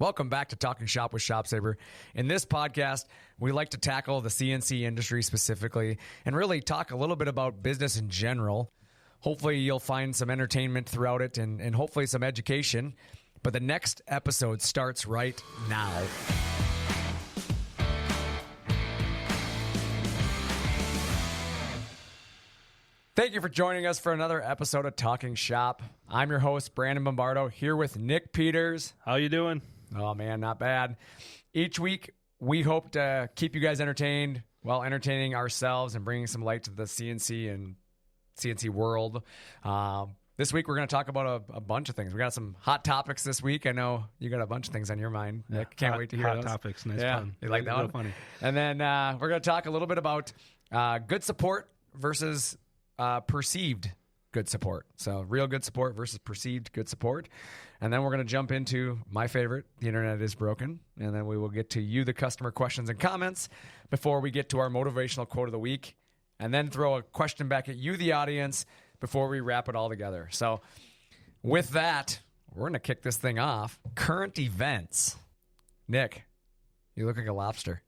Welcome back to Talkin Shop with ShopSabre. In this podcast, we like to tackle the CNC industry specifically and really talk a little bit about business in general. Hopefully, you'll find some entertainment throughout it and hopefully some education. But the next episode starts right now. Thank you for joining us for another episode of Talking Shop. I'm your host, Brandon Bombardo, here with Nick Peters. How you doing? Oh, man, not bad. Each week, we hope to keep you guys entertained while entertaining ourselves and bringing some light to the CNC and CNC world. This week, we're going to talk about a bunch of things. We got some hot topics this week. I know you got a bunch of things on your mind. Yeah, Nick, can't wait to hear hot those. Topics. Nice fun. You like that one? Funny. And then we're going to talk a little bit about good support versus perceived good support. So real good support versus perceived good support. And then we're going to jump into my favorite, the internet is broken. And then we will get to you, the customer questions and comments before we get to our motivational quote of the week. And then throw a question back at you, the audience, before we wrap it all together. So with that, we're going to kick this thing off. Current events. Nick, you look like a lobster.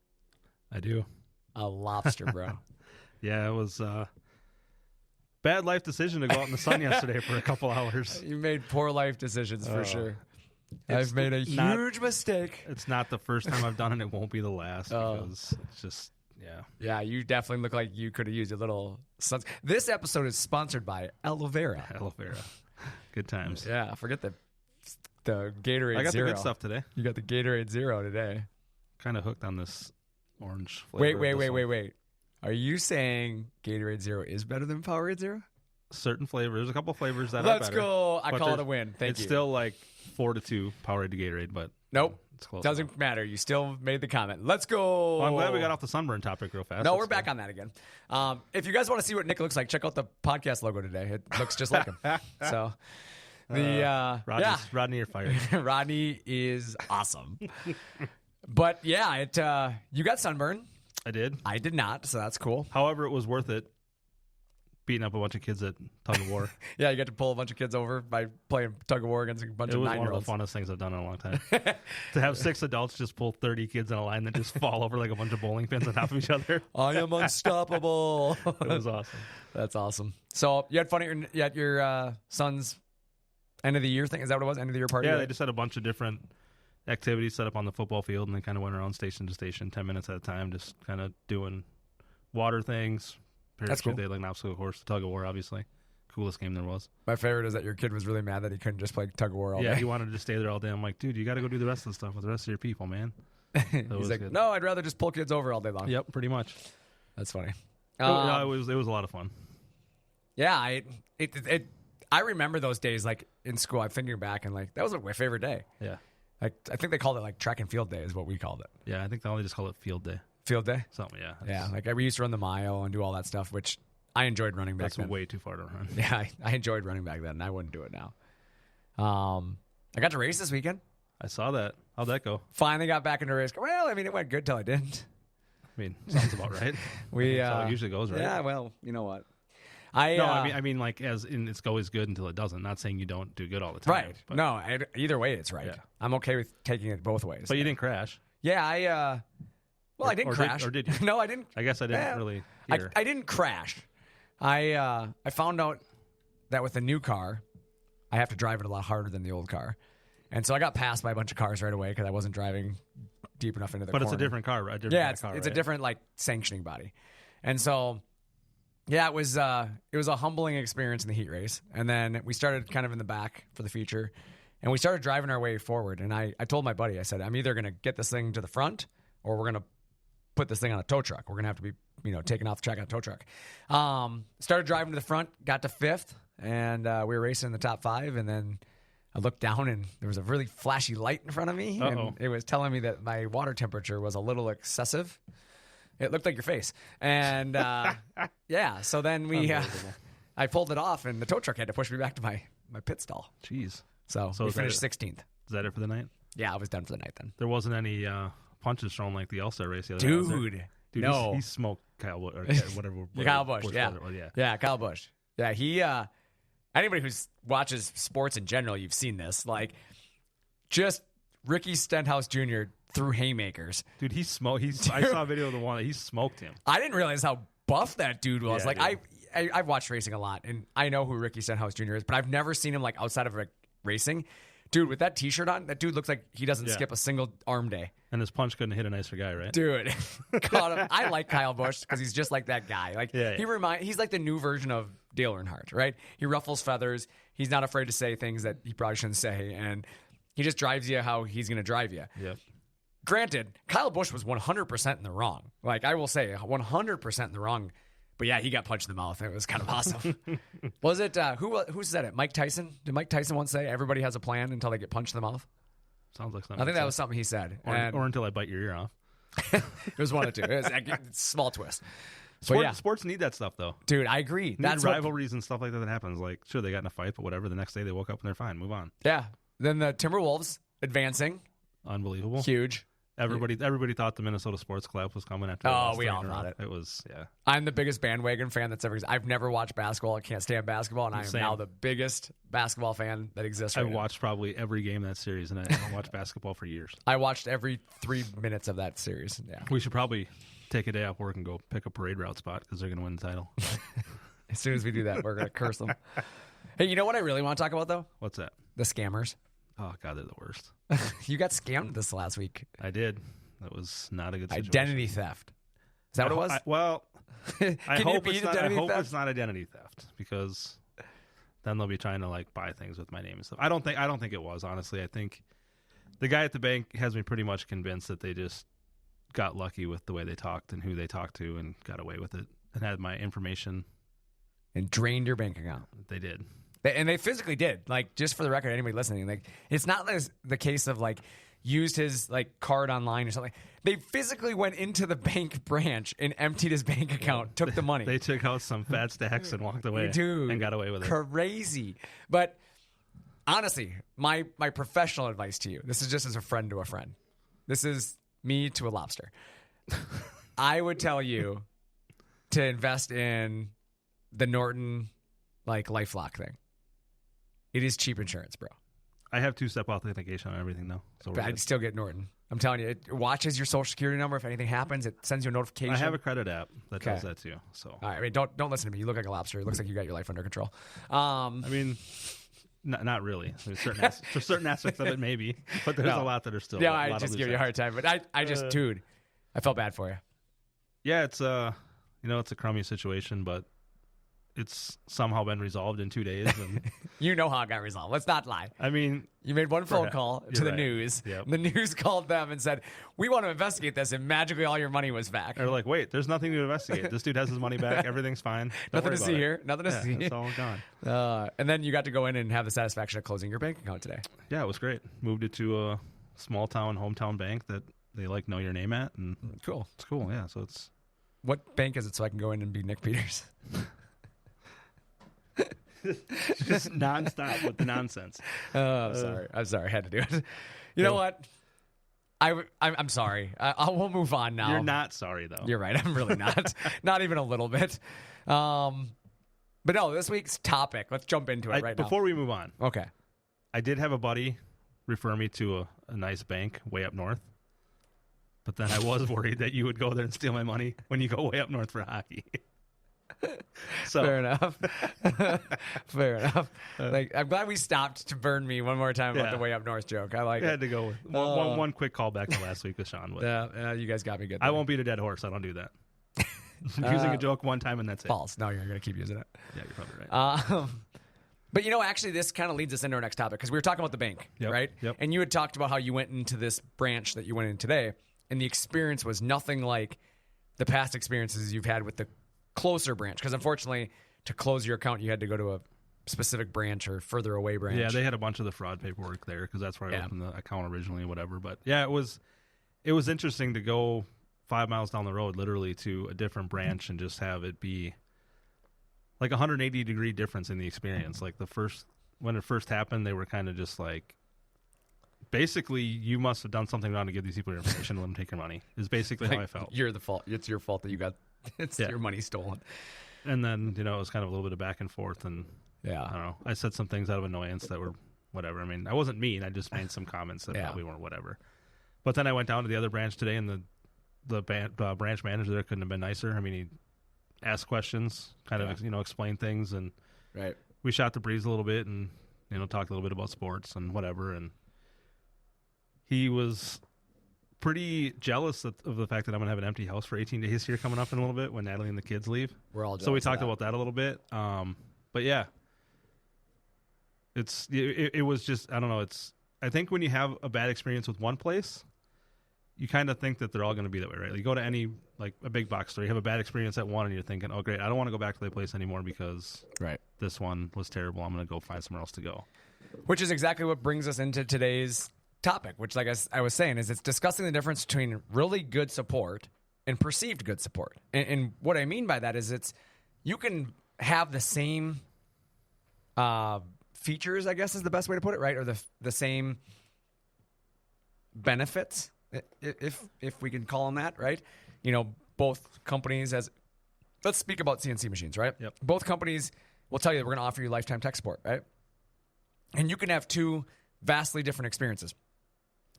I do. A lobster, bro. Yeah, it was bad life decision to go out in the sun yesterday for a couple hours. You made poor life decisions for sure. I've made a huge mistake. It's not the first time I've done it. It won't be the last because it's just, yeah. Yeah, you definitely look like you could have used a little sun. This episode is sponsored by Aloe Vera. Aloe Vera. Good times. Yeah, forget the Gatorade I got Zero. the good stuff today. You got the Gatorade Zero today. Kind of hooked on this orange flavor. Wait. Are you saying Gatorade Zero is better than Powerade Zero? Certain flavors. There's a couple flavors that are Let's better. go. I call it a win. Thank you. It's still like 4-2 Powerade to Gatorade, but nope. It's close. Doesn't matter. You still made the comment. Let's go. Well, I'm glad we got off the sunburn topic real fast. No, we're back on that again. If you guys want to see what Nick looks like, check out the podcast logo today. It looks just like him. So Rodney, you're fired. Rodney is awesome. But yeah, you got sunburn. I did. I did not, so that's cool. However, it was worth it beating up a bunch of kids at tug of war. Yeah, you got to pull a bunch of kids over by playing tug of war against a bunch of 9-year-olds. It was one of the funnest things I've done in a long time. To have 6 adults just pull 30 kids in a line that just fall over like a bunch of bowling pins on top of each other. I am unstoppable. It was awesome. That's awesome. So you had fun at your son's end of the year thing? Is that what it was? End of the year party? Yeah, they just had a bunch of different activities set up on the football field, and they kind of went around station to station 10 minutes at a time, just kind of doing water things. That's cool. They had like an obstacle course, tug of war, obviously. Coolest game there was. My favorite is that your kid was really mad that he couldn't just play tug of war all day. Yeah, he wanted to stay there all day. I'm like, dude, you got to go do the rest of the stuff with the rest of your people, man. He's like, good. No, I'd rather just pull kids over all day long. Yep, pretty much. That's funny. No, it was a lot of fun. Yeah, I remember those days like in school. I'm thinking back and like that was my favorite day. Yeah. Like I think they called it like track and field day is what we called it. Yeah, I think they only just call it field day. Field day? Something, yeah. Yeah, like we used to run the mile and do all that stuff, which I enjoyed running back then. That's way too far to run. Yeah, I enjoyed running back then, and I wouldn't do it now. I got to race this weekend. I saw that. How'd that go? Finally got back into race. Well, I mean, it went good till I didn't. I mean, sounds about right. That's how it usually goes, right? Yeah, well, you know what? I mean, like, as in, it's always good until it doesn't. Not saying you don't do good all the time. Right. But, no, either way, it's right. Yeah. I'm okay with taking it both ways. But you didn't crash. Yeah, I didn't crash. Or did you? No, I didn't. I guess I didn't really hear. I didn't crash. I found out that with the new car, I have to drive it a lot harder than the old car. And so I got passed by a bunch of cars right away because I wasn't driving deep enough into the corner. But it's a different car, right? It's a different like sanctioning body. And so yeah, it was a humbling experience in the heat race. And then we started kind of in the back for the feature. And we started driving our way forward. And I told my buddy, I said, I'm either going to get this thing to the front or we're going to put this thing on a tow truck. We're going to have to be, taken off the track on a tow truck. Started driving to the front, got to 5th, and we were racing in the top 5. And then I looked down and there was a really flashy light in front of me. Uh-oh. And it was telling me that my water temperature was a little excessive. It looked like your face. And yeah, so then I pulled it off and the tow truck had to push me back to my pit stall. Jeez. So we finished 16th. Is that it for the night? Yeah, I was done for the night then. There wasn't any punches thrown like the All-Star race the other day. Dude, no. He smoked Kyle Busch, or whatever. Kyle Busch, yeah. Yeah. Yeah, Kyle Busch. Yeah, he, anybody who watches sports in general, you've seen this. Like, just Ricky Stenhouse Jr. threw haymakers. Dude, he smoked. I saw a video of the one that he smoked him. I didn't realize how buff that dude was. Yeah, like dude. I've watched racing a lot, and I know who Ricky Stenhouse Jr. is, but I've never seen him like outside of like racing. Dude, with that T-shirt on, that dude looks like he doesn't skip a single arm day. And his punch couldn't hit a nicer guy, right? Dude, caught him. I like Kyle Busch because he's just like that guy. Like he's like the new version of Dale Earnhardt, right? He ruffles feathers. He's not afraid to say things that he probably shouldn't say, and he just drives you how he's going to drive you. Yep. Granted, Kyle Busch was 100% in the wrong. Like I will say, 100% in the wrong. But yeah, he got punched in the mouth. It was kind of awesome. Was it who said it? Mike Tyson? Did Mike Tyson once say everybody has a plan until they get punched in the mouth? Sounds like something. I think that was something he said. Or until I bite your ear off. It was one of two. It was a small twist. Sports need that stuff, though. Dude, I agree. That's rivalries and stuff like that happens. Like, sure, they got in a fight, but whatever. The next day they woke up and they're fine. Move on. Yeah. Then the Timberwolves advancing. Unbelievable. Huge. Everybody thought the Minnesota Sports Club was coming after. We all thought it. It was, yeah. I'm the biggest bandwagon fan that's ever existed. I've never watched basketball. I can't stand basketball, and I am now the biggest basketball fan that exists. I've watched probably every game of that series, and I haven't watched basketball for years. I watched every 3 minutes of that series. Yeah. We should probably take a day off work and go pick a parade route spot because they're going to win the title. As soon as we do that, we're going to curse them. Hey, you know what I really want to talk about, though? What's that? The scammers. Oh, God, they're the worst. You got scammed this last week. I did. That was not a good situation. Identity theft. Is that what it was? I hope it's not identity theft because then they'll be trying to like buy things with my name and stuff. I don't think it was, honestly. I think the guy at the bank has me pretty much convinced that they just got lucky with the way they talked and who they talked to and got away with it and had my information. And drained your bank account. They did. And they physically did. Like, just for the record, anybody listening, like, it's not the case of like used his like card online or something. They physically went into the bank branch and emptied his bank account, took the money. They took out some fat stacks and walked away. Dude, and got away with it. Crazy. But honestly, my professional advice to you, this is just as a friend to a friend. This is me to a lobster. I would tell you to invest in the Norton like LifeLock thing. It is cheap insurance, bro. I have 2-step authentication on everything though. So but I'd still get Norton. I'm telling you, it watches your social security number. If anything happens, it sends you a notification. I have a credit app that does that too. So all right, I mean, don't listen to me. You look like a lobster. It looks like you got your life under control. I mean, not really. There's certain aspects of it maybe, but there's a lot that are still. Yeah, I just give you a hard time, but I just dude, I felt bad for you. Yeah, it's it's a crummy situation, but it's somehow been resolved in 2 days. And you know how it got resolved. Let's not lie. I mean, you made one phone call to the news. Yep. The news called them and said, "We want to investigate this," and magically all your money was back. They're like, "Wait, there's nothing to investigate. This dude has his money back. Everything's fine. Nothing to see here. Nothing to see. It's all gone." And then you got to go in and have the satisfaction of closing your bank account today. Yeah, it was great. Moved it to a small town, hometown bank that they like know your name at, and cool. It's cool. Yeah, so it's. What bank is it so I can go in and be Nick Peters? Just nonstop with the nonsense. I'm sorry. I had to do it. You know what? I'm sorry. We'll move on now. You're not sorry, though. You're right. I'm really not. Not even a little bit. But no, this week's topic, let's jump into it right now. Before we move on. Okay. I did have a buddy refer me to a nice bank way up north. But then I was worried that you would go there and steal my money when you go way up north for hockey. So fair enough. Fair enough. Like, I'm glad we stopped to burn me one more time about the way up north joke. I like it. I had to go with one quick call back to last week with Sean. But yeah, you guys got me good. I won't beat a dead horse. I don't do that. I'm using a joke one time and that's it. False. No, you're going to keep using it. Yeah, you're probably right. But, actually, this kind of leads us into our next topic because we were talking about the bank, right? Yep. And you had talked about how you went into this branch that you went in today, and the experience was nothing like the past experiences you've had with the closer branch. Because, unfortunately, to close your account, you had to go to a specific branch or further away branch. Yeah, they had a bunch of the fraud paperwork there because that's where I opened the account originally or whatever. But, yeah, it was interesting to go 5 miles down the road literally to a different branch and just have it be like 180-degree difference in the experience. Like when it first happened, they were kind of just like, basically, you must have done something wrong to give these people your information and let them take your money. Is basically how I felt. You're the fault. It's your fault that you got your money stolen. And then it was kind of a little bit of back and forth, and I don't know. I said some things out of annoyance that were whatever. I mean, I wasn't mean. I just made some comments that Yeah. probably weren't whatever. But then I went down to the other branch today, and the branch manager there couldn't have been nicer. I mean, he asked questions, kind of, explained things, and Right. we shot the breeze a little bit and, talked a little bit about sports and whatever. And he was pretty jealous of the fact that I'm going to have an empty house for 18 days here coming up in a little bit when Natalie and the kids leave. We're all jealous So we of talked that. about that a little bit. But yeah, it was just, I don't know. I think when you have a bad experience with one place, you kind of think that they're all going to be that way, right? Like, you go to any, like a big box store, you have a bad experience at one and you're thinking, oh great, I don't want to go back to that place anymore because Right. this one was terrible. I'm going to go find somewhere else to go. Which is exactly what brings us into today's topic, which, like I was saying, is it's discussing the difference between really good support and perceived good support. And what I mean by that is you can have the same features, I guess is the best way to put it, right? Or the same benefits, if we can call them that, right? Both companies, let's speak about CNC machines, right? Yep. Both companies will tell you that we're going to offer you lifetime tech support, right? And you can have two vastly different experiences,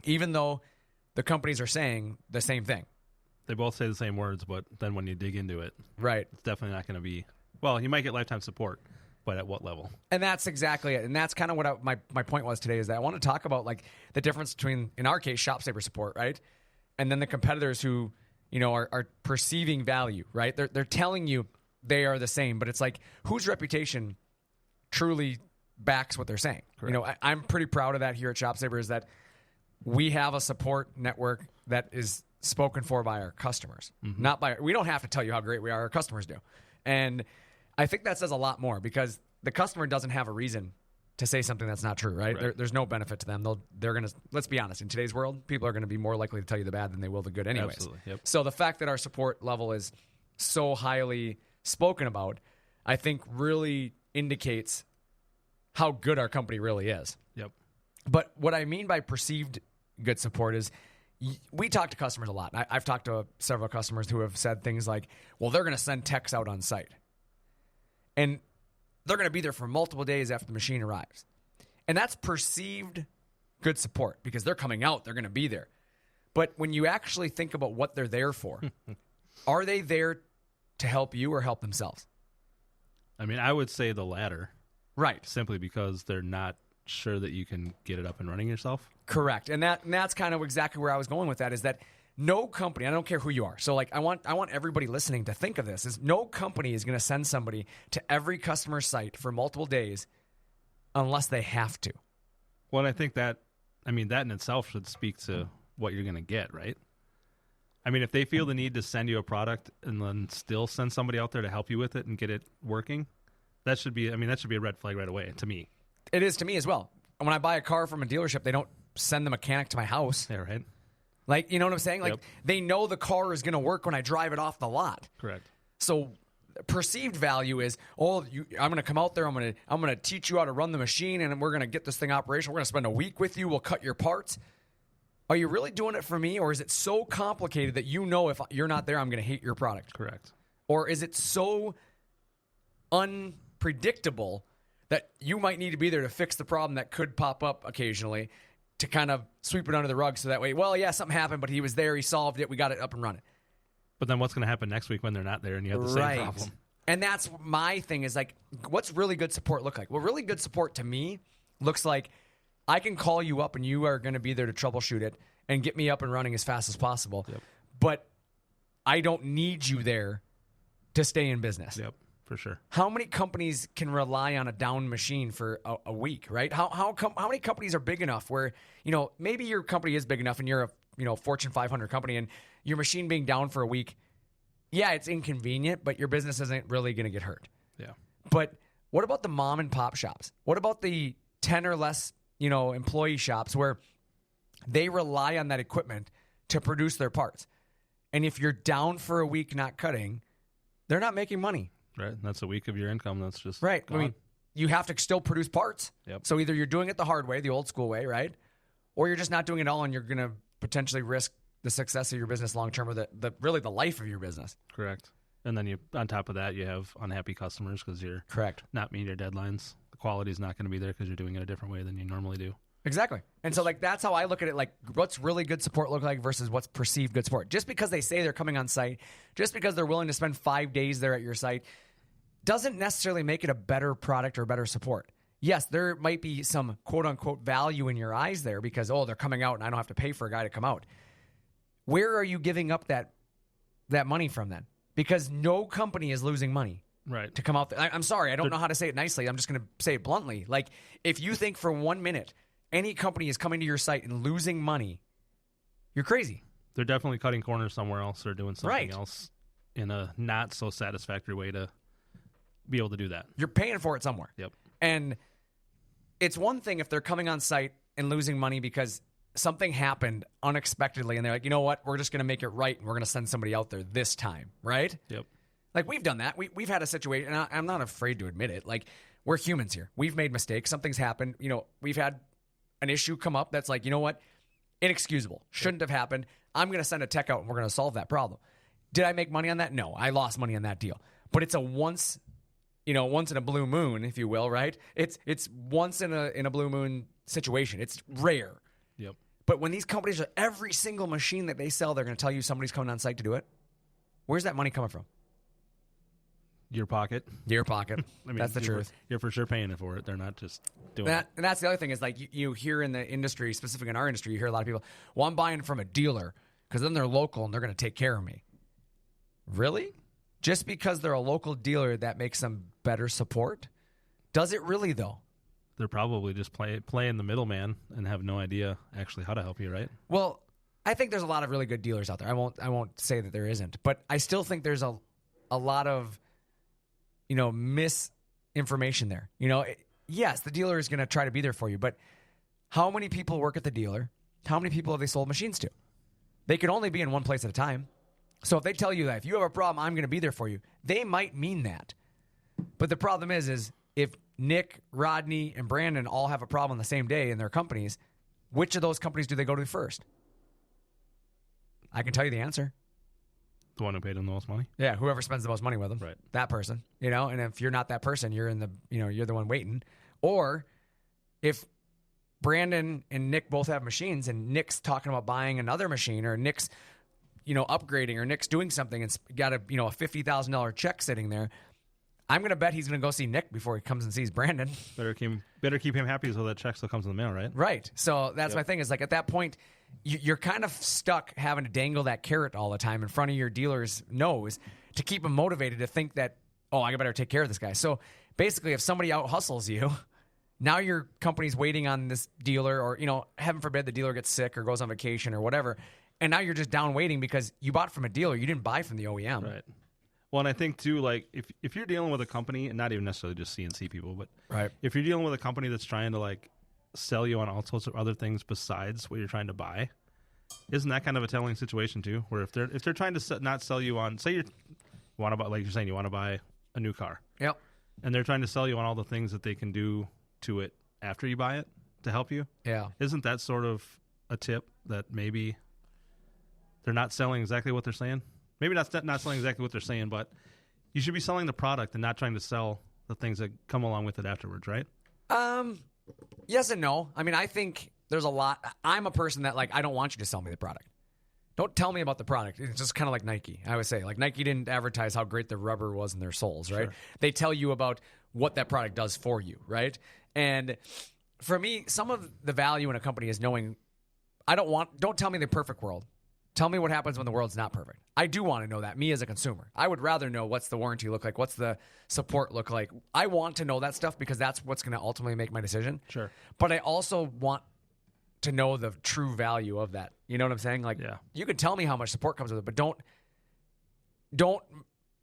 even though the companies are saying the same thing. They both say the same words, but then when you dig into it, Right. it's definitely not going to be, well, you might get lifetime support, but at what level? And that's exactly it. And that's kind of what my point was today, is that I want to talk about, like, the difference between, in our case, ShopSabre support, right? And then the competitors who, are perceiving value, right? They're telling you they are the same, but it's like, whose reputation truly backs what they're saying? Correct. I'm pretty proud of that here at ShopSabre, is that we have a support network that is spoken for by our customers, not by, we don't have to tell you how great we are. Our customers do. And I think that says a lot more, because the customer doesn't have a reason to say something that's not true, right? There's no benefit to them. They're going to, let's be honest, in today's world, people are going to be more likely to tell you the bad than they will the good anyways. Absolutely. Yep. So the fact that our support level is so highly spoken about, I think really indicates how good our company really is. Yep. But what I mean by perceived good support is, we talk to customers a lot. I've talked to several customers who have said things like, well, they're going to send techs out on site, and they're going to be there for multiple days after the machine arrives. And that's perceived good support, because they're coming out, they're going to be there. But when you actually think about what they're there for, are they there to help you or help themselves? I mean, I would say the latter. Right. Simply because they're not sure that you can get it up and running yourself. Correct. And that's kind of exactly where I was going with that, is that no company, I don't care who you are. So, like, I want everybody listening to think of this, is no company is going to send somebody to every customer site for multiple days unless they have to. Well, and I think that in itself should speak to what you're going to get, right? I mean, if they feel the need to send you a product and then still send somebody out there to help you with it and get it working, that should be a red flag right away to me. It is to me as well. When I buy a car from a dealership, they don't send the mechanic to my house. Yeah, right. Like, you know what I'm saying? Like, Yep. They know the car is going to work when I drive it off the lot. Correct. So perceived value is, I'm going to come out there, I'm going to teach you how to run the machine, and we're going to get this thing operational. We're going to spend a week with you. We'll cut your parts. Are you really doing it for me, or is it so complicated that if you're not there, I'm going to hate your product? Correct. Or is it so unpredictable that you might need to be there to fix the problem that could pop up occasionally, to kind of sweep it under the rug, so that way, well, yeah, something happened, but he was there, he solved it, we got it up and running. But then what's going to happen next week when they're not there and you have the same problem? And that's my thing, is like, what's really good support look like? Well, really good support to me looks like, I can call you up and you are going to be there to troubleshoot it and get me up and running as fast as possible. Yep. But I don't need you there to stay in business. Yep, for sure. How many companies can rely on a down machine for a week, right? How many companies are big enough where, maybe your company is big enough and you're a Fortune 500 company, and your machine being down for a week, yeah, it's inconvenient, but your business isn't really going to get hurt. Yeah. But what about the mom and pop shops? What about the 10 or less, employee shops where they rely on that equipment to produce their parts? And if you're down for a week not cutting, they're not making money. Right. And that's a week of your income that's just right. gone. I mean, you have to still produce parts. Yep. So either you're doing it the hard way, the old school way, right? Or you're just not doing it all, and you're going to potentially risk the success of your business long term, or the life of your business. Correct. And then on top of that, you have unhappy customers because you're correct not meeting your deadlines. quality is not going to be there because you're doing it a different way than you normally do. Exactly. And so, like, that's how I look at it. Like, what's really good support look like versus what's perceived good support. Just because they say they're coming on site, just because they're willing to spend 5 days there at your site, doesn't necessarily make it a better product or better support. Yes, there might be some quote-unquote value in your eyes there because, oh, they're coming out and I don't have to pay for a guy to come out. Where are you giving up that money from then? Because no company is losing money. Right. To come out there. I'm sorry, I don't know how to say it nicely. I'm just going to say it bluntly. Like, if you think for 1 minute any company is coming to your site and losing money, you're crazy. They're definitely cutting corners somewhere else or doing something else in a not so satisfactory way to be able to do that. You're paying for it somewhere. Yep. And it's one thing if they're coming on site and losing money because something happened unexpectedly and they're like, you know what, we're just going to make it right and we're going to send somebody out there this time, right? Yep. Like, we've done that. We've had a situation, and I'm not afraid to admit it. Like, we're humans here. We've made mistakes. Something's happened. You know, we've had an issue come up that's like, you know what? Inexcusable. Shouldn't have happened. I'm going to send a tech out, and we're going to solve that problem. Did I make money on that? No. I lost money on that deal. But it's a once in a blue moon, if you will, right? It's once in a blue moon situation. It's rare. Yep. But when these companies are, every single machine that they sell, they're going to tell you somebody's coming on site to do it. Where's that money coming from? Your pocket. Your pocket. I mean, that's the truth. You're for sure paying it for it. They're not just doing that. And that's the other thing is, like, you hear in the industry, specifically in our industry, you hear a lot of people, well, I'm buying from a dealer because then they're local and they're going to take care of me. Really? Just because they're a local dealer, that makes them better support? Does it really, though? They're probably just playing the middleman and have no idea actually how to help you, right? Well, I think there's a lot of really good dealers out there. I won't say that there isn't, but I still think there's a lot of misinformation there. Yes, the dealer is going to try to be there for you, but how many people work at the dealer? How many people have they sold machines to? They can only be in one place at a time. So if they tell you that if you have a problem, I'm going to be there for you, they might mean that. But the problem is if Nick, Rodney, and Brandon all have a problem on the same day in their companies, which of those companies do they go to first? I can tell you the answer. The one who paid them the most money? Yeah, whoever spends the most money with them. Right. That person. And if you're not that person, you're you're the one waiting. Or if Brandon and Nick both have machines and Nick's talking about buying another machine, or Nick's upgrading, or Nick's doing something and got a $50,000 check sitting there, I'm going to bet he's going to go see Nick before he comes and sees Brandon. Better keep him happy so that check still comes in the mail, right? Right. So that's my thing is, like, at that point, you're kind of stuck having to dangle that carrot all the time in front of your dealer's nose to keep them motivated to think that, oh, I better take care of this guy. So basically, if somebody out hustles you, now your company's waiting on this dealer, or, heaven forbid the dealer gets sick or goes on vacation or whatever, and now you're just down waiting because you bought from a dealer. You didn't buy from the OEM. Right. Well, and I think, too, like, if you're dealing with a company, and not even necessarily just CNC people, but if you're dealing with a company that's trying to, like, sell you on all sorts of other things besides what you're trying to buy, isn't that kind of a telling situation, too? Where if they're trying to not sell you on, say you want to buy, like you're saying, you want to buy a new car. Yep. And they're trying to sell you on all the things that they can do to it after you buy it to help you. Yeah. Isn't that sort of a tip that maybe they're not selling exactly what they're saying? Maybe not selling exactly what they're saying, but you should be selling the product and not trying to sell the things that come along with it afterwards, right? Yes and no. I mean, I think there's a lot. I'm a person that, like, I don't want you to sell me the product. Don't tell me about the product. It's just kind of like Nike. I would say, like, Nike didn't advertise how great the rubber was in their soles, right? Sure. They tell you about what that product does for you, right? And for me, some of the value in a company is knowing, don't tell me the perfect world. Tell me what happens when the world's not perfect. I do want to know that, me as a consumer. I would rather know what's the warranty look like, what's the support look like. I want to know that stuff because that's what's going to ultimately make my decision. Sure. But I also want to know the true value of that. You know what I'm saying? Like, You can tell me how much support comes with it, but don't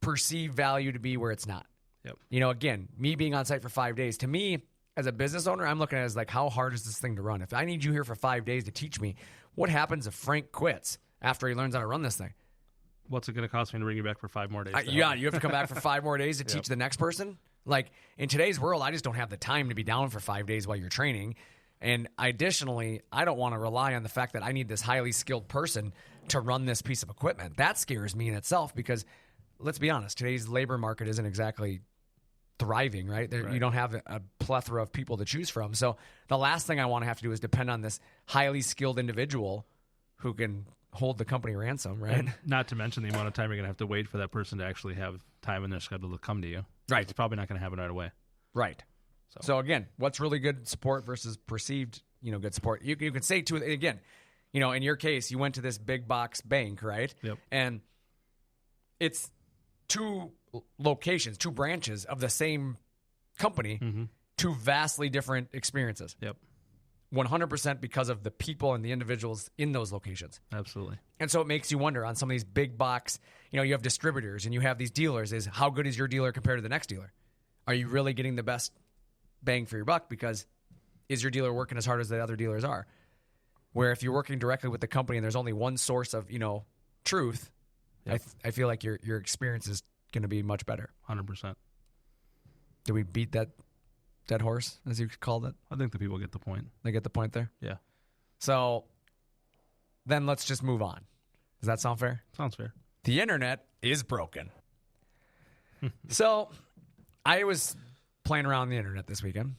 perceive value to be where it's not. Yep. Again, me being on site for 5 days, to me, as a business owner, I'm looking at it as, like, how hard is this thing to run? If I need you here for 5 days to teach me, what happens if Frank quits after he learns how to run this thing? What's it going to cost me to bring you back for 5 more days? You have to come back for 5 more days to teach the next person? Like, in today's world, I just don't have the time to be down for 5 days while you're training. And additionally, I don't want to rely on the fact that I need this highly skilled person to run this piece of equipment. That scares me in itself because, let's be honest, today's labor market isn't exactly thriving, right? You don't have a plethora of people to choose from. So the last thing I want to have to do is depend on this highly skilled individual who can hold the company ransom, right? And not to mention the amount of time you're going to have to wait for that person to actually have time in their schedule to come to you. Right. It's probably not going to happen right away. Right. So again, what's really good support versus perceived, good support? You can say to it again, in your case, you went to this big box bank, right? Yep. And it's 2 locations, 2 branches of the same company, 2 vastly different experiences. Yep. 100% because of the people and the individuals in those locations. Absolutely. And so it makes you wonder on some of these big box, you have distributors and you have these dealers, is how good is your dealer compared to the next dealer? Are you really getting the best bang for your buck? Because is your dealer working as hard as the other dealers are? Where if you're working directly with the company and there's only one source of, truth, yep. I feel like your experience is going to be much better. 100%. Did we beat that dead horse, as you called it? I think the people get the point. They get the point there? Yeah. So then let's just move on. Does that sound fair? Sounds fair. The internet is broken. So I was playing around the internet this weekend,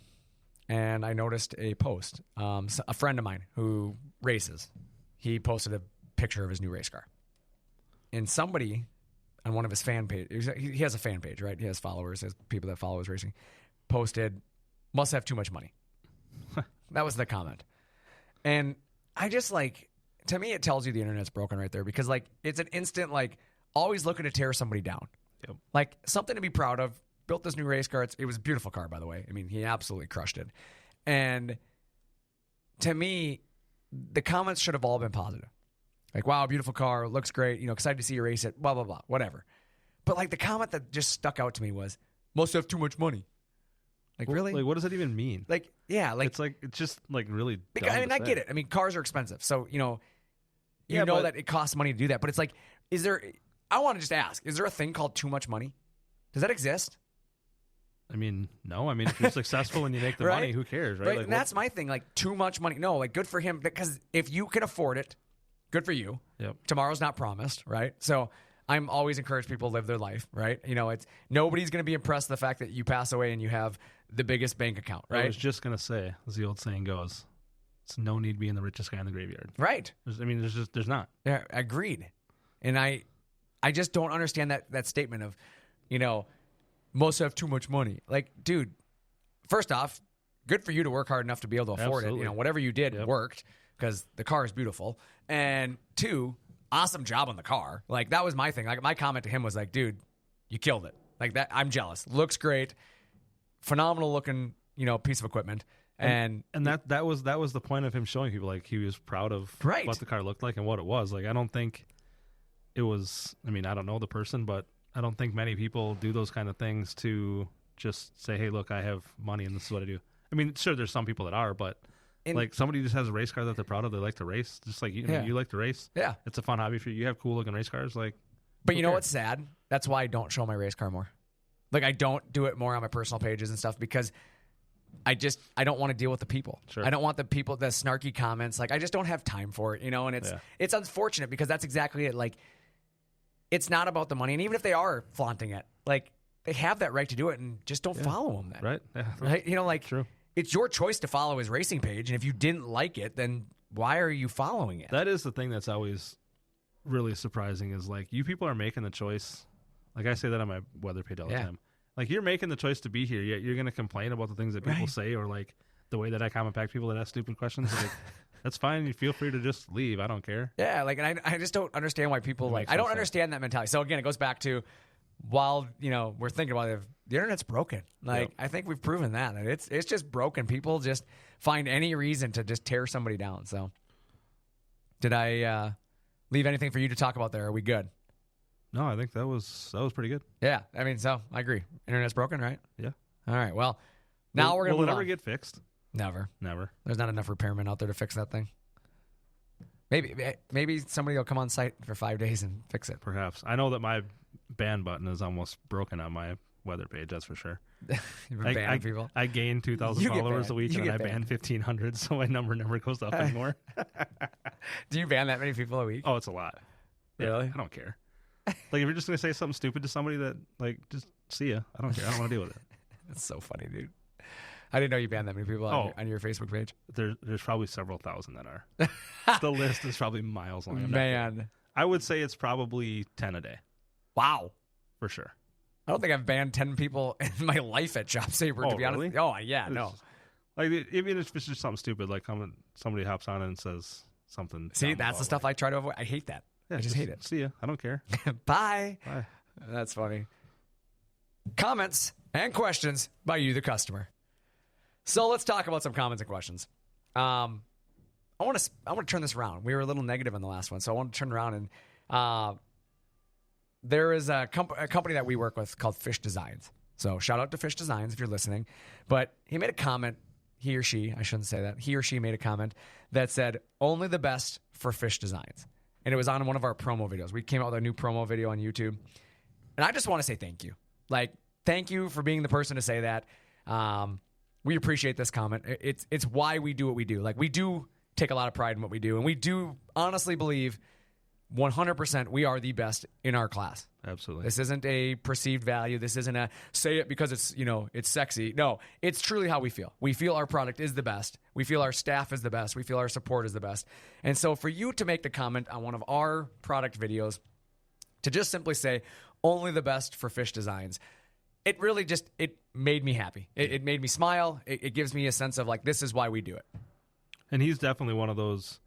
and I noticed a post. A friend of mine who races, he posted a picture of his new race car. And somebody on one of his fan pages, he has a fan page, right? He has followers, has people that follow his racing, posted, must have too much money. That was the comment. And I just to me, it tells you the internet's broken right there because it's an instant, always looking to tear somebody down. Yep. Something to be proud of. Built this new race car. It was a beautiful car, by the way. I mean, he absolutely crushed it. And to me, the comments should have all been positive. Wow, beautiful car, looks great, excited to see you race it, blah, blah, blah, whatever. But the comment that just stuck out to me was, must have too much money. Really? What does that even mean? Yeah. It's just really because, dumb I get it. I mean, cars are expensive. So, but that it costs money to do that. But it's is there, I want to just ask, is there a thing called too much money? Does that exist? I mean, no. I mean, if you're successful and you make the right? money, who cares, right? And that's my thing. Too much money. No, good for him. Because if you can afford it, good for you. Yep. Tomorrow's not promised, right? So I'm always encourage people to live their life, right? It's nobody's going to be impressed with the fact that you pass away and you have the biggest bank account, right? I was just going to say, as the old saying goes, it's no need being the richest guy in the graveyard. Right. There's not. Yeah, agreed. And I just don't understand that statement of, most have too much money. Dude, first off, good for you to work hard enough to be able to afford Absolutely. it. Whatever you did worked because the car is beautiful. And 2, awesome job on the car. That was my thing. My comment to him was dude, you killed it. That. I'm jealous. Looks great. Phenomenal looking, piece of equipment. And that was the point of him showing people he was proud of what the car looked like and what it was. I don't think it was, I don't know the person, but I don't think many people do those kind of things to just say, hey, look, I have money and this is what I do. Sure, there's some people that are, but somebody just has a race car that they're proud of. They like to race, just like you. You like to race. Yeah, it's a fun hobby for you. You have cool looking race cars, But you know what's sad? That's why I don't show my race car more. I don't do it more on my personal pages and stuff because I don't want to deal with the people. Sure. I don't want the people, the snarky comments. I just don't have time for it, And it's unfortunate because that's exactly it. It's not about the money, and even if they are flaunting it, they have that right to do it, and just don't follow them then. Right? Yeah. Right? True. It's your choice to follow his racing page, and if you didn't like it, then why are you following it? That is the thing that's always really surprising is you people are making the choice. I say that on my weather page all the time. You're making the choice to be here, yet you're going to complain about the things that people say or the way that I comment back to people that ask stupid questions. That's fine. You feel free to just leave. I don't care. Yeah, and I just don't understand why people I don't understand that mentality. So again, it goes back to while we're thinking about it, the internet's broken. I think we've proven that it's just broken. People just find any reason to just tear somebody down. So, did I leave anything for you to talk about there? Are we good? No, I think that was pretty good. Yeah, so I agree. Internet's broken, right? Yeah. All right. Well, now we're gonna. Will it ever get fixed? Never. There's not enough repairmen out there to fix that thing. Maybe somebody will come on site for 5 days and fix it. Perhaps. I know that my ban button is almost broken on my weather page. That's for sure. You ban people. I gain 2,000 followers a week, and I ban 1,500, so my number never goes up anymore. Do you ban that many people a week? Oh, it's a lot. Really? Yeah, I don't care. If you're just gonna say something stupid to somebody that just see ya. I don't care. I don't want to deal with it. That's so funny, dude. I didn't know you banned that many people on your Facebook page. There's probably several thousand that are. The list is probably miles long. Man. I would say it's probably 10 a day. Wow. For sure. I don't think I've banned 10 people in my life at ShopSabre, to be honest. Really? Oh, yeah, no. Like, even if it's just something stupid, like somebody hops on and says something. See, that's the stuff I try to avoid. I hate that. Yeah, I just hate it. See ya. I don't care. Bye. Bye. That's funny. Comments and questions by you, the customer. So let's talk about some comments and questions. I want to turn this around. We were a little negative in the last one, so I want to turn around and there is a company that we work with called Fish Designs. So shout out to Fish Designs if you're listening. But he made a comment. He or she, I shouldn't say that. He or she made a comment that said, "Only the best for Fish Designs," and it was on one of our promo videos. We came out with a new promo video on YouTube, and I just want to say thank you. Like, thank you for being the person to say that. We appreciate this comment. It's why we do what we do. Like, we do take a lot of pride in what we do, and we do honestly believe 100% we are the best in our class. Absolutely. This isn't a perceived value. This isn't a say it because it's sexy. No, it's truly how we feel. We feel our product is the best. We feel our staff is the best. We feel our support is the best. And so for you to make the comment on one of our product videos to just simply say only the best for Fish Designs, it really just, it made me happy. It made me smile. It gives me a sense of like, this is why we do it. And he's definitely one of those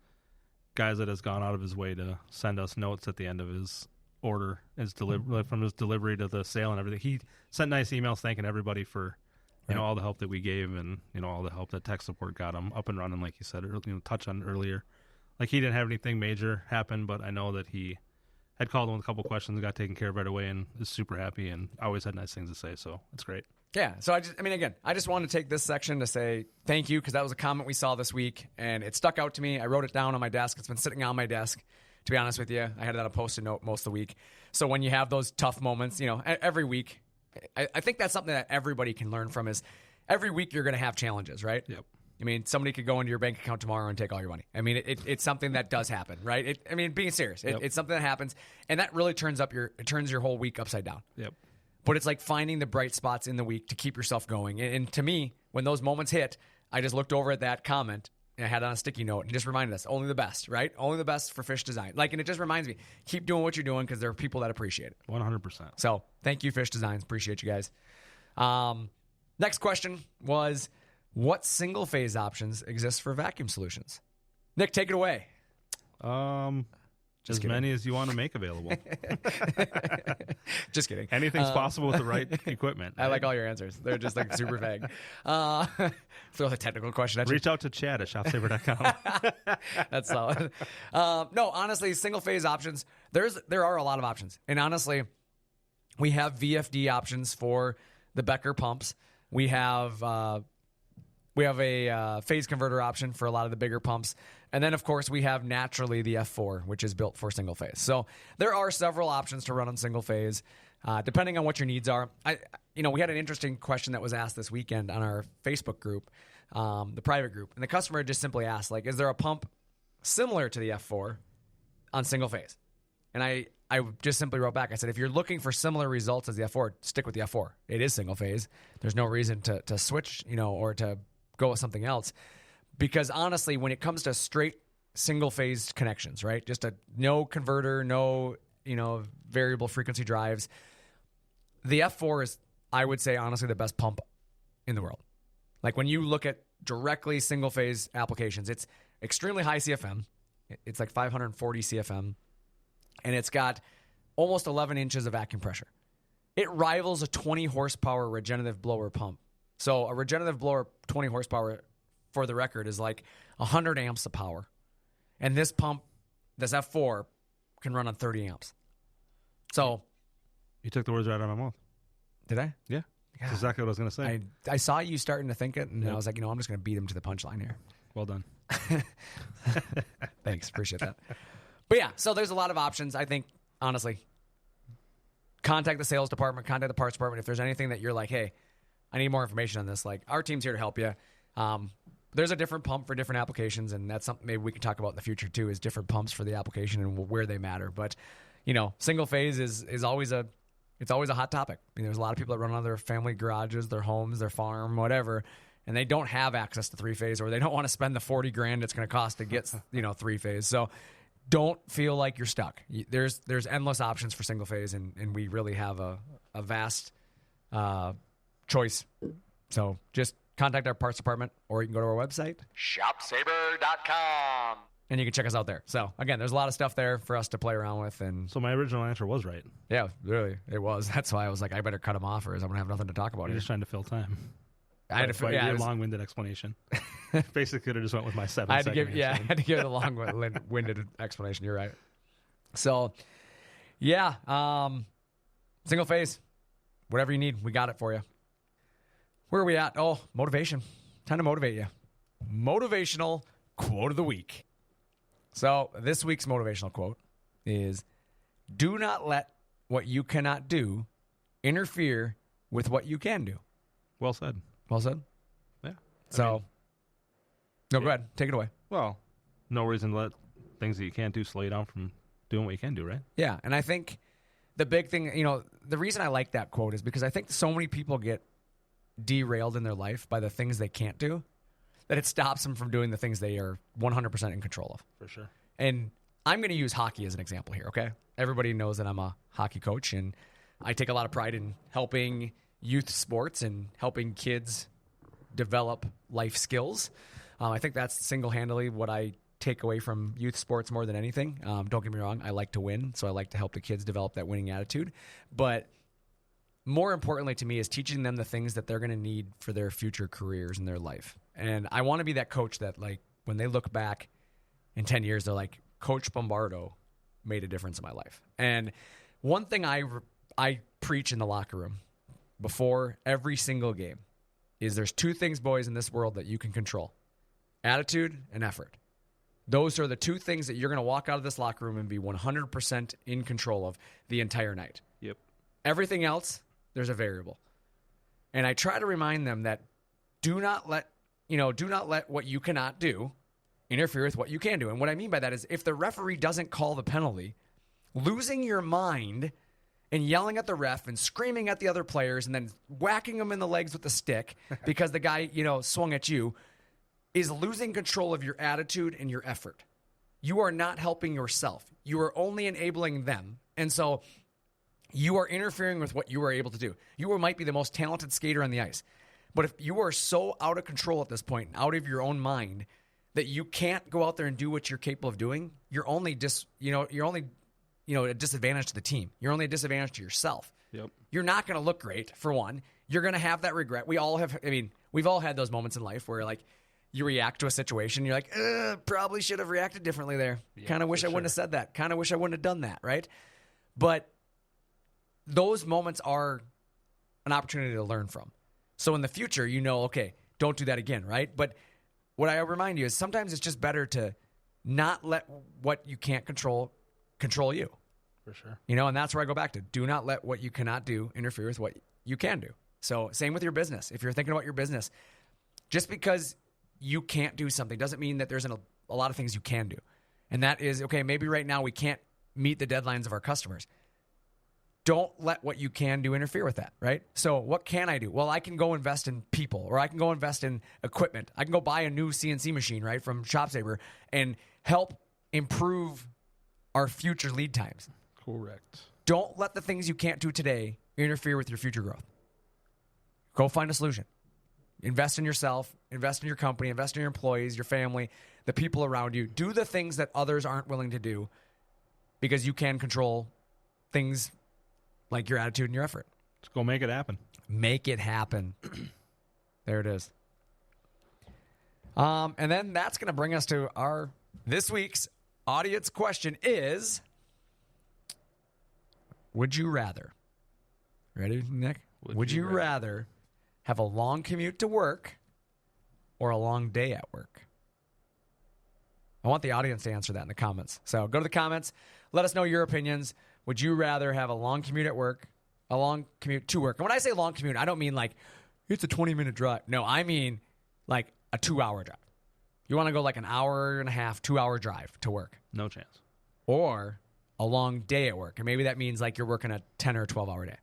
guys that has gone out of his way to send us notes at the end of his order, from his delivery to the sale and everything. He sent nice emails thanking everybody for all the help that we gave, and all the help that tech support got him up and running, like you said, touch on earlier. Like, he didn't have anything major happen, but I know that he had called him with a couple questions and got taken care of right away, and is super happy and always had nice things to say. So it's great. Yeah. So I just wanted to take this section to say thank you, because that was a comment we saw this week and it stuck out to me. I wrote it down on my desk. It's been sitting on my desk, to be honest with you. I had it on a Post-it note most of the week. So when you have those tough moments, every week, I think that's something that everybody can learn from is every week you're going to have challenges, right? Yep. I mean, somebody could go into your bank account tomorrow and take all your money. I mean, it's something that does happen, right? Being serious, it's something that happens, and that really turns your whole week upside down. Yep. But it's like finding the bright spots in the week to keep yourself going. And to me, when those moments hit, I just looked over at that comment and I had it on a sticky note and just reminded us, only the best, right? Only the best for Fish Design. And it just reminds me, keep doing what you're doing because there are people that appreciate it. 100%. So thank you, Fish Designs. Appreciate you guys. Next question was, what single phase options exist for vacuum solutions? Nick, take it away. As many as you want to make available. Just kidding. Anything's possible with the right equipment. I like all your answers. They're just like super vague. Throw the technical question at you. Reach out to Chad at ShopSabre.com. That's solid. No, honestly, single phase options. There are a lot of options, and honestly, we have VFD options for the Becker pumps. We have a phase converter option for a lot of the bigger pumps. And then, of course, we have naturally the F4, which is built for single phase. So there are several options to run on single phase, depending on what your needs are. We had an interesting question that was asked this weekend on our Facebook group, the private group. And the customer just simply asked, is there a pump similar to the F4 on single phase? And I just simply wrote back. I said, if you're looking for similar results as the F4, stick with the F4. It is single phase. There's no reason to switch, or to go with something else. Because honestly, when it comes to straight single phase connections, right? Just no converter, no, variable frequency drives. The F4 is, I would say, honestly, the best pump in the world. Like when you look at directly single phase applications, it's extremely high CFM. It's like 540 CFM. And it's got almost 11 inches of vacuum pressure. It rivals a 20 horsepower regenerative blower pump. So a regenerative blower, 20 horsepower, for the record, is like 100 amps of power. And this pump, this F4, can run on 30 amps. So you took the words right out of my mouth. Did I? Yeah. That's exactly what I was going to say. I saw you starting to think it, and I was like, I'm just going to beat him to the punchline here. Well done. Thanks. Appreciate that. But yeah, so there's a lot of options. I think, honestly, contact the sales department, contact the parts department. If there's anything that you're like, hey, I need more information on this, our team's here to help you. There's a different pump for different applications, and that's something maybe we can talk about in the future too, is different pumps for the application and where they matter. But, single phase is always a It's always a hot topic. I mean, there's a lot of people that run out of their family garages, their homes, their farm, whatever, and they don't have access to three-phase, or they don't want to spend the $40,000 it's going to cost to get, three-phase. So don't feel like you're stuck. There's endless options for single-phase, and we really have a vast choice. So just contact our parts department, or you can go to our website, ShopSabre.com. And you can check us out there. So, again, there's a lot of stuff there for us to play around with. And so my original answer was right. Yeah, really, it was. That's why I was like, I better cut them off, or I'm going to have nothing to talk about. You're just trying to fill time. I had to a long-winded explanation. Basically, could have just went with my 7 I had to second give, answer. I had to give it a long-winded explanation. You're right. So, yeah, single phase, whatever you need, we got it for you. Where are we at? Oh, motivation. Time to motivate you. Motivational quote of the week. So this week's motivational quote is, do not let what you cannot do interfere with what you can do. Well said. Well said? Yeah. So, go ahead. Take it away. Well, no reason to let things that you can't do slow you down from doing what you can do, right? Yeah, and I think the big thing, the reason I like that quote is because I think so many people get derailed in their life by the things they can't do, that it stops them from doing the things they are 100% in control of. For sure. And I'm going to use hockey as an example here, okay? Everybody knows that I'm a hockey coach, and I take a lot of pride in helping youth sports and helping kids develop life skills. I think that's single-handedly what I take away from youth sports more than anything. Don't get me wrong, I like to win, so I like to help the kids develop that winning attitude. But more importantly to me is teaching them the things that they're going to need for their future careers in their life. And I want to be that coach that, like, when they look back in 10 years, they're like, Coach Bombardo made a difference in my life. And one thing I preach in the locker room before every single game is there's two things, boys, in this world that you can control: attitude and effort. Those are the two things that you're going to walk out of this locker room and be 100% in control of the entire night. Yep. Everything else, there's a variable. And I try to remind them that do not let what you cannot do interfere with what you can do. And what I mean by that is, if the referee doesn't call the penalty, losing your mind and yelling at the ref and screaming at the other players and then whacking them in the legs with the stick because the guy, swung at you, is losing control of your attitude and your effort. You are not helping yourself. You are only enabling them. And so you are interfering with what you are able to do. You might be the most talented skater on the ice, but if you are so out of control at this point, out of your own mind, that you can't go out there and do what you're capable of doing, you're only a disadvantage to the team. You're only a disadvantage to yourself. Yep. You're not going to look great, for one. You're going to have that regret. We've all had those moments in life where, like, you react to a situation, you're like, probably should have reacted differently there. Yeah, kind of wish I wouldn't have said that. Kind of wish I wouldn't have done that, right? But those moments are an opportunity to learn from. So in the future, okay, don't do that again, right? But what I remind you is sometimes it's just better to not let what you can't control you. For sure. And that's where I go back to, do not let what you cannot do interfere with what you can do. So same with your business. If you're thinking about your business, just because you can't do something doesn't mean that there's a lot of things you can do. And that is, okay, maybe right now we can't meet the deadlines of our customers. Don't let what you can do interfere with that, right? So what can I do? Well, I can go invest in people, or I can go invest in equipment. I can go buy a new CNC machine, right, from ShopSabre and help improve our future lead times. Correct. Don't let the things you can't do today interfere with your future growth. Go find a solution. Invest in yourself, invest in your company, invest in your employees, your family, the people around you. Do the things that others aren't willing to do, because you can control things like your attitude and your effort. Let's go make it happen. Make it happen. There it is. And then that's going to bring us to this week's audience question is, would you rather, ready, Nick? Would you rather have a long commute to work or a long day at work? I want the audience to answer that in the comments. So go to the comments. Let us know your opinions. Would you rather have a long commute at work, a long commute to work? And when I say long commute, I don't mean like it's a 20-minute drive. No, I mean like a 2-hour drive. You want to go like an hour and a half, 2-hour drive to work. No chance. Or a long day at work. And maybe that means like you're working a 10 or 12-hour day.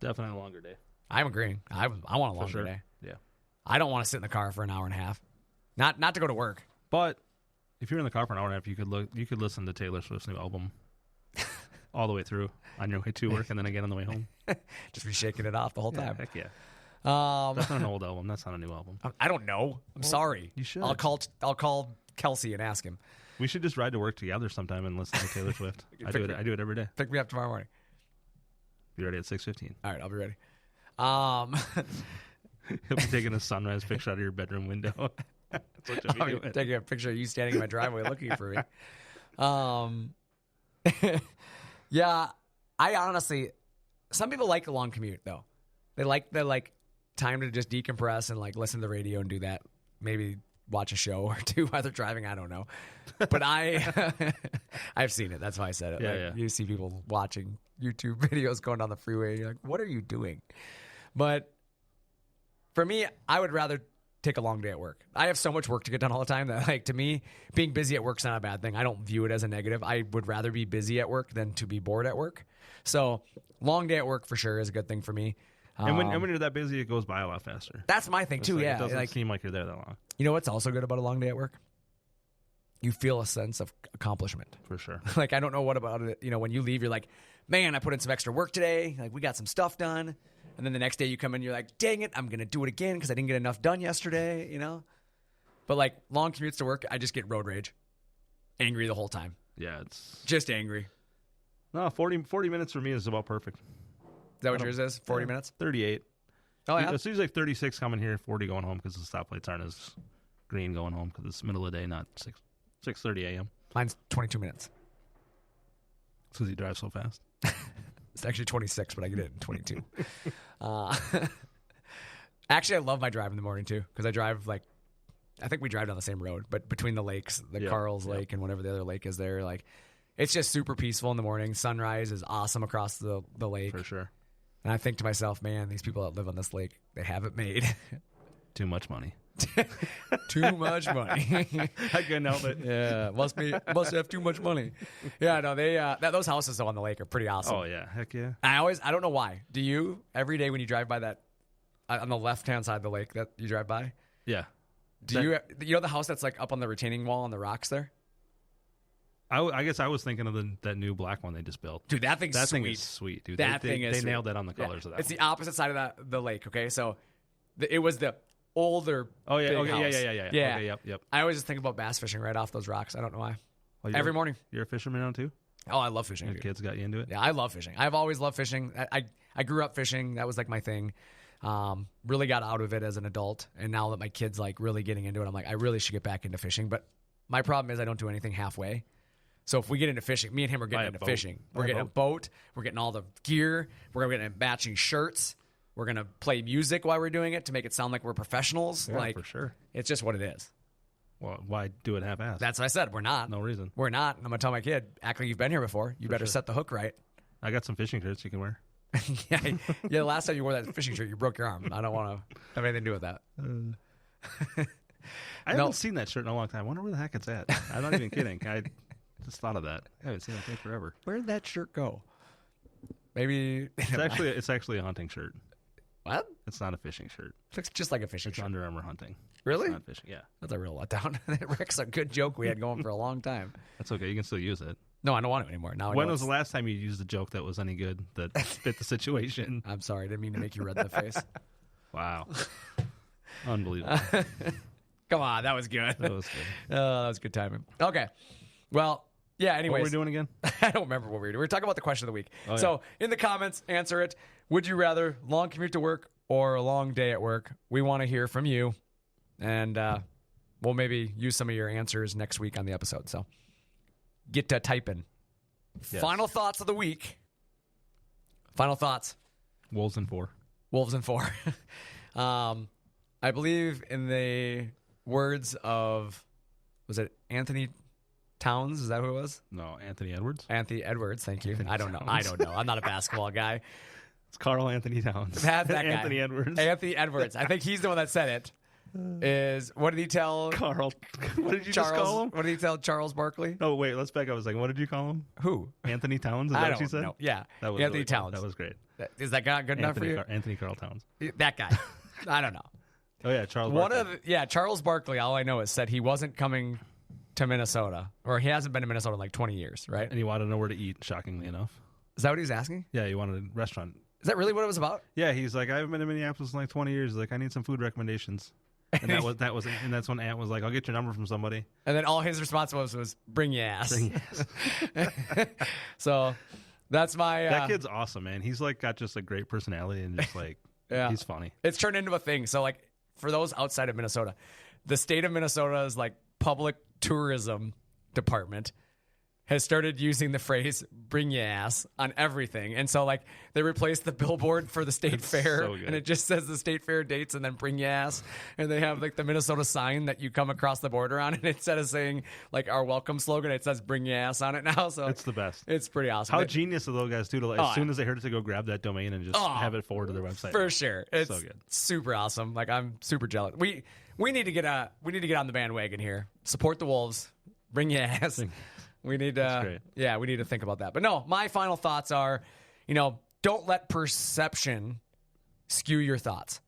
Definitely a longer day. I'm agreeing. I want a longer day. Yeah. I don't want to sit in the car for an hour and a half. Not to go to work. But if you're in the car for an hour and a half, you could listen to Taylor Swift's new album all the way through on your way to work and then again on the way home. Just be shaking it off the whole time. Heck yeah. That's not an old album. That's not a new album. I don't know. I'm sorry. You should. I'll call Kelsey and ask him. We should just ride to work together sometime and listen to Taylor Swift. I do it every day. Pick me up tomorrow morning. Be ready at 6:15. All right, I'll be ready. He'll be taking a sunrise picture out of your bedroom window. That's what you'll be doing. Taking a picture of you standing in my driveway looking for me. Yeah, I honestly, some people like a long commute though. They like time to just decompress and like listen to the radio and do that. Maybe watch a show or two while they're driving. I don't know, but I've seen it. That's why I said it. Yeah, You see people watching YouTube videos going down the freeway. And you're like, what are you doing? But for me, I would rather take a long day at work. I have so much work to get done all the time that, like, to me, being busy at work's not a bad thing. I don't view it as a negative. I would rather be busy at work than to be bored at work. So long day at work for sure is a good thing for me. And when you're that busy, it goes by a lot faster. That's my thing too. It doesn't seem like you're there that long. You know what's also good about a long day at work? You feel a sense of accomplishment. For sure. Like, I don't know what about it. You know, when you leave, you're like, man, I put in some extra work today. Like, we got some stuff done. And then the next day you come in, you're like, dang it, I'm going to do it again because I didn't get enough done yesterday, you know? But, like, long commutes to work, I just get road rage. Angry the whole time. Yeah, it's... Just angry. No, 40 minutes for me is about perfect. Is that what yours is? 40 minutes? 38. Oh, yeah? It's usually like 36 coming here, 40 going home because the stoplights aren't as green going home because it's middle of the day, not 6:30 a.m. Mine's 22 minutes. It's because you drive so fast. It's actually 26, but I get it in 22. Actually, I love my drive in the morning, too, because I drive, like, I think we drive down the same road, but between the lakes, Carl's Lake and whatever the other lake is there, like, it's just super peaceful in the morning. Sunrise is awesome across the lake. For sure. And I think to myself, man, these people that live on this lake, they have it made. Too much money. Too much money. I couldn't help it. Yeah, must have too much money. Yeah, no, they those houses though on the lake are pretty awesome. Oh yeah, heck yeah. I don't know why. Do you every day when you drive by that on the left hand side of the lake that you drive by? Yeah. You know the house that's like up on the retaining wall on the rocks there? I guess I was thinking of that new black one they just built. Dude, that thing's sweet. That thing is sweet, dude. They nailed that on the colors of that. It's the opposite side of the lake. Okay, so it was the older. Oh yeah, big okay, house. yeah. Okay, yep. I always just think about bass fishing right off those rocks. I don't know why. Well, Every morning. You're a fisherman now too? Oh, I love fishing. Your kids got you into it? Yeah, I love fishing. I've always loved fishing. I grew up fishing. That was like my thing. Really got out of it as an adult, and now that my kids like really getting into it, I'm like, I really should get back into fishing. But my problem is I don't do anything halfway. So if we get into fishing, me and him are getting into fishing. We're getting a boat. We're getting all the gear. We're getting matching shirts. We're going to play music while we're doing it to make it sound like we're professionals. Yeah, like, for sure. It's just what it is. Well, why do it half-assed? That's what I said. We're not. No reason. We're not. And I'm going to tell my kid, act like you've been here before. You better set the hook right. I got some fishing shirts you can wear. Yeah. The last time you wore that fishing shirt, you broke your arm. I don't want to have anything to do with that. I haven't seen that shirt in a long time. I wonder where the heck it's at. I'm not even kidding. I just thought of that. I haven't seen that thing forever. Where did that shirt go? Maybe it's actually a hunting shirt. What? It's not a fishing shirt. Looks just like a fishing It's shirt. Under Armour hunting. Really? It's not fishing. Yeah. That's a real letdown. Rick's a good joke we had going for a long time. That's okay. You can still use it. No, I don't want it anymore. Now. When was the last time you used a joke that was any good that fit the situation? I'm sorry. I didn't mean to make you red in the face. Wow. Unbelievable. Come on. That was good. That was good. That was good timing. Okay. Well, yeah, anyways. What were we doing again? I don't remember what we were doing. We were talking about the question of the week. Oh, yeah. So in the comments, answer it. Would you rather long commute to work or a long day at work? We want to hear from you. And we'll maybe use some of your answers next week on the episode. So get to typing. Yes. Final thoughts of the week. Final thoughts. Wolves in 4. Wolves in 4. I believe in the words of, was it Anthony Towns? Is that who it was? No, Anthony Edwards. Anthony Edwards, thank you. Anthony I don't know. Towns. I'm not a basketball guy. It's Carl Anthony Towns. That's that guy. Anthony Edwards. Anthony Edwards. I think he's the one that said it. is, what did he tell Carl? What did you Charles? just call him? What did he tell Charles Barkley? Oh, wait, let's back up. I was like, what did you call him? Who? Anthony Towns? Is that I what you don't said? know. Yeah, That was Anthony really Towns. Cool. That was great. Is that guy good enough for you? Anthony Carl Towns. That guy. I don't know. Oh, yeah, Charles Barkley. Charles Barkley, all I know is said he wasn't coming to Minnesota, or he hasn't been to Minnesota in like 20 years, right? And he wanted to know where to eat, shockingly enough. Is that what he was asking? Yeah, he wanted a restaurant. Is that really what it was about? Yeah, he's like, I haven't been to Minneapolis in like 20 years. He's like, I need some food recommendations. And and that's when Ant was like, I'll get your number from somebody. And then all his response was bring your ass. Bring your ass. So that's my... that kid's awesome, man. He's like got just a great personality and just like, he's funny. It's turned into a thing. So like for those outside of Minnesota, the state of Minnesota's like public tourism department has started using the phrase bring your ass on everything. And so like they replaced the billboard for the state fair so and it just says the state fair dates and then bring your ass. And they have like the Minnesota sign that you come across the border on. And instead of saying like our welcome slogan, it says bring your ass on it now. So it's the best. It's pretty awesome. How genius of those guys too, to like, as soon as they heard it, to go grab that domain and just have it forward to their website. For sure. It's so good. Super awesome. Like I'm super jealous. We need to get on the bandwagon here. Support the Wolves. Bring your ass. We need to, we need to think about that. But no, my final thoughts are, don't let perception skew your thoughts.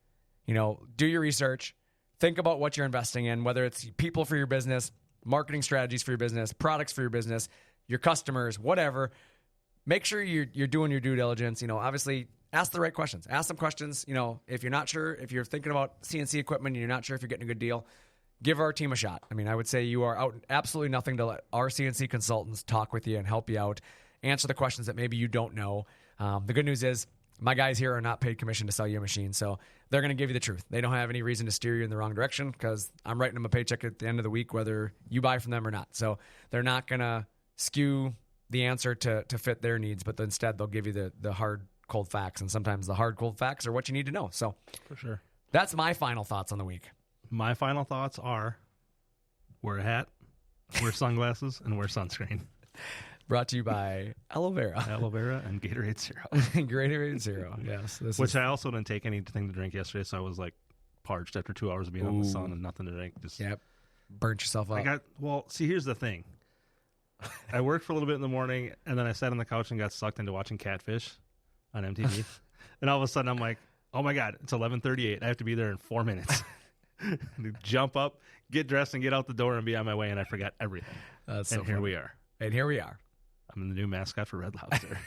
Do your research, think about what you're investing in, whether it's people for your business, marketing strategies for your business, products for your business, your customers, whatever. Make sure you're doing your due diligence. Obviously ask the right questions. Ask some questions. If you're not sure, if you're thinking about CNC equipment and you're not sure if you're getting a good deal, give our team a shot. I mean, I would say you are out absolutely nothing to let our CNC consultants talk with you and help you out, answer the questions that maybe you don't know. The good news is my guys here are not paid commission to sell you a machine, so they're going to give you the truth. They don't have any reason to steer you in the wrong direction because I'm writing them a paycheck at the end of the week whether you buy from them or not. So they're not going to skew the answer to fit their needs, but instead they'll give you the hard, cold facts, and sometimes the hard, cold facts are what you need to know. So for sure. That's my final thoughts on the week. My final thoughts are wear a hat, wear sunglasses, and wear sunscreen. Brought to you by Aloe Vera. Aloe Vera and Gatorade Zero. Gatorade Zero, yes. I also didn't take anything to drink yesterday, so I was like parched after 2 hours of being out in the sun and nothing to drink. Yep. Burnt yourself up. See, here's the thing. I worked for a little bit in the morning, and then I sat on the couch and got sucked into watching Catfish on MTV. And all of a sudden, I'm like, oh my God, it's 11:38. I have to be there in 4 minutes. Jump up, get dressed, and get out the door and be on my way, and I forgot everything. Here we are. And here we are. I'm the new mascot for Red Lobster.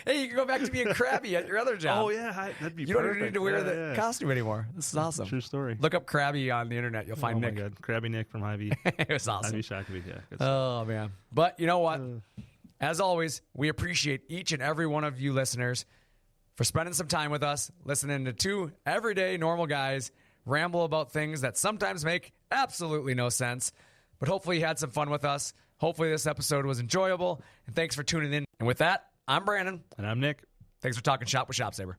Hey, you can go back to being Krabby at your other job. Oh, yeah. That'd be You perfect. don't need to wear the costume anymore. This is awesome. True story. Look up Krabby on the internet. You'll find Nick. Oh, my God. Krabby Nick from Hy-Vee. It was awesome. Hy-Vee shocked me, yeah. Oh, man. But you know what? As always, we appreciate each and every one of you listeners for spending some time with us, listening to two everyday normal guys ramble about things that sometimes make absolutely no sense. But hopefully you had some fun with us. Hopefully this episode was enjoyable. And thanks for tuning in. And with that, I'm Brandon. And I'm Nick. Thanks for talking shop with ShopSabre.